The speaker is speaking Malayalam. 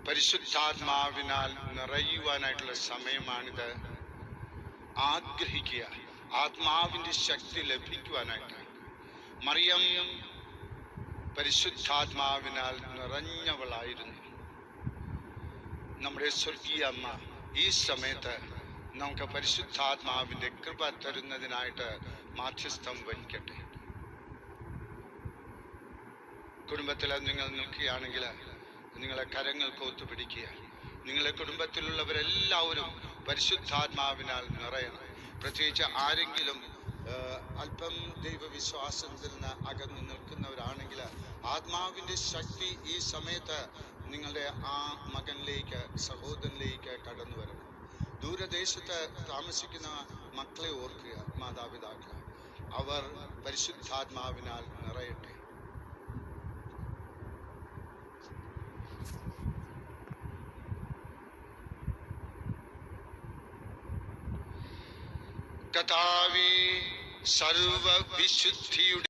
പരിശുദ്ധാത്മാവിനാൽ നിറയുവാനായിട്ടുള്ള സമയമാണിത്. ആഗ്രഹിക്കുക, ആത്മാവിൻ്റെ ശക്തി ലഭിക്കുവാനായിട്ട്. മറിയം പരിശുദ്ധാത്മാവിനാൽ നിറഞ്ഞവളായിരുന്നു. നമ്മുടെ സ്വർഗീയ അമ്മ ഈ സമയത്ത് നമുക്ക് പരിശുദ്ധാത്മാവിൻ്റെ കൃപ തരുന്നതിനായിട്ട് മാധ്യസ്ഥം വഹിക്കട്ടെ. കുടുംബത്തിൽ നിങ്ങൾ നിൽക്കുകയാണെങ്കിൽ നിങ്ങളെ കരങ്ങൾ കോത്തുപിടിക്കുക. നിങ്ങളുടെ കുടുംബത്തിലുള്ളവരെല്ലാവരും പരിശുദ്ധാത്മാവിനാൽ നിറയണം. പ്രത്യേകിച്ച് ആരെങ്കിലും അല്പം ദൈവവിശ്വാസത്തിൽ നിന്ന് അകന്നു നിൽക്കുന്നവരാണെങ്കിൽ ആത്മാവിൻ്റെ ശക്തി ഈ സമയത്ത് നിങ്ങളുടെ ആ മകനിലേക്ക്, സഹോദരനിലേക്ക് കടന്നു വരണം. ദൂരദേശത്ത് താമസിക്കുന്ന മക്കളെ ഓർക്കുക, മാതാപിതാക്കൾ, അവർ പരിശുദ്ധാത്മാവിനാൽ നിറയട്ടെ. കർത്താവേ, സർവവിശുദ്ധിയുടെ